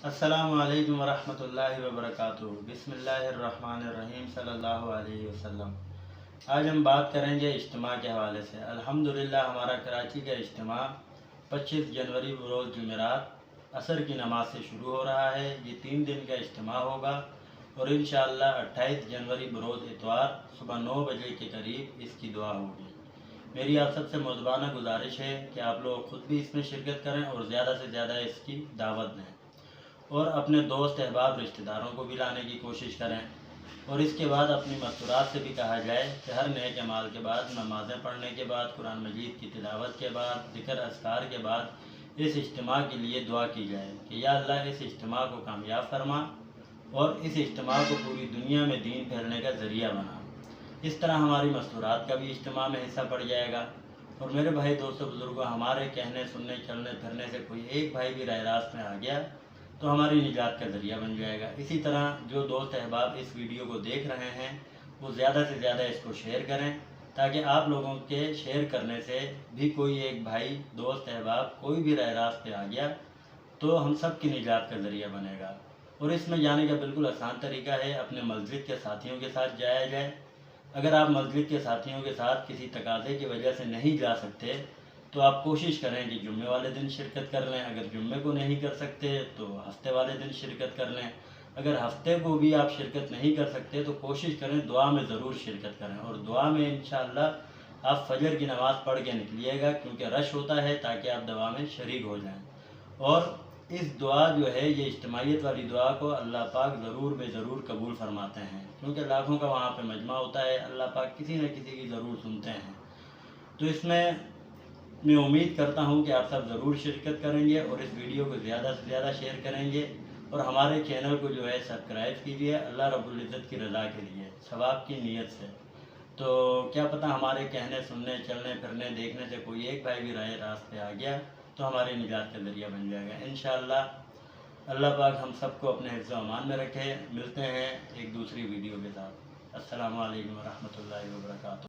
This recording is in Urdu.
السلام علیکم ورحمۃ اللہ وبرکاتہ۔ بسم اللہ الرحمن الرحیم صلی اللہ علیہ وسلم۔ آج ہم بات کریں گے اجتماع کے حوالے سے۔ الحمدللہ ہمارا کراچی کا اجتماع 25 جنوری بروز جمعرات عصر کی نماز سے شروع ہو رہا ہے۔ یہ 3 دن کا اجتماع ہوگا اور انشاءاللہ 28 جنوری بروز اتوار صبح 9 بجے کے قریب اس کی دعا ہوگی۔ میری آپ سب سے مؤدبانہ گزارش ہے کہ آپ لوگ خود بھی اس میں شرکت کریں اور زیادہ سے زیادہ اس کی دعوت دیں اور اپنے دوست احباب رشتہ داروں کو بھی لانے کی کوشش کریں۔ اور اس کے بعد اپنی مستورات سے بھی کہا جائے کہ ہر نیک اعمال کے بعد، نمازیں پڑھنے کے بعد، قرآن مجید کی تلاوت کے بعد، ذکر اذکار کے بعد اس اجتماع کے لیے دعا کی جائے کہ یا اللہ اس اجتماع کو کامیاب فرما اور اس اجتماع کو پوری دنیا میں دین پھیلنے کا ذریعہ بنا۔ اس طرح ہماری مستورات کا بھی اجتماع میں حصہ پڑ جائے گا۔ اور میرے بھائی دوستوں بزرگوں، ہمارے کہنے سننے چلنے پھرنے سے کوئی ایک بھائی بھی راہ راست میں آ گیا تو ہماری نجات کا ذریعہ بن جائے گا۔ اسی طرح جو دوست احباب اس ویڈیو کو دیکھ رہے ہیں وہ زیادہ سے زیادہ اس کو شیئر کریں تاکہ آپ لوگوں کے شیئر کرنے سے بھی کوئی ایک بھائی دوست احباب کوئی بھی راہ راست پہ آ گیا تو ہم سب کی نجات کا ذریعہ بنے گا۔ اور اس میں جانے کا بالکل آسان طریقہ ہے، اپنے مسجد کے ساتھیوں کے ساتھ جایا جائے۔ اگر آپ مسجد کے ساتھیوں کے ساتھ کسی تقاضے کی وجہ سے نہیں جا سکتے تو آپ کوشش کریں کہ جمعے والے دن شرکت کر لیں۔ اگر جمعے کو نہیں کر سکتے تو ہفتے والے دن شرکت کر لیں۔ اگر ہفتے کو بھی آپ شرکت نہیں کر سکتے تو کوشش کریں دعا میں ضرور شرکت کریں، اور دعا میں انشاءاللہ آپ فجر کی نماز پڑھ کے نکلیے گا کیونکہ رش ہوتا ہے تاکہ آپ دعا میں شریک ہو جائیں۔ اور اس دعا جو ہے، یہ اجتماعیت والی دعا کو اللہ پاک ضرور بے ضرور قبول فرماتے ہیں کیونکہ لاکھوں کا وہاں پہ مجمع ہوتا ہے۔ اللہ پاک کسی نہ کسی کی ضرور سنتے ہیں۔ تو اس میں امید کرتا ہوں کہ آپ سب ضرور شرکت کریں گے اور اس ویڈیو کو زیادہ سے زیادہ شیئر کریں گے اور ہمارے چینل کو جو ہے سبسکرائب کیجیے اللہ رب العزت کی رضا کے لیے، ثواب کی نیت سے۔ تو کیا پتہ ہمارے کہنے سننے چلنے پھرنے دیکھنے سے کوئی ایک بھائی بھی راہ راست پہ آ گیا تو ہماری نجات کا ذریعہ بن جائے گا انشاءاللہ۔ اللہ پاک ہم سب کو اپنے حفظ و امان میں رکھے۔ ملتے ہیں ایک دوسری ویڈیو کے ساتھ۔ السلام علیکم ورحمۃ اللہ وبرکاتہ۔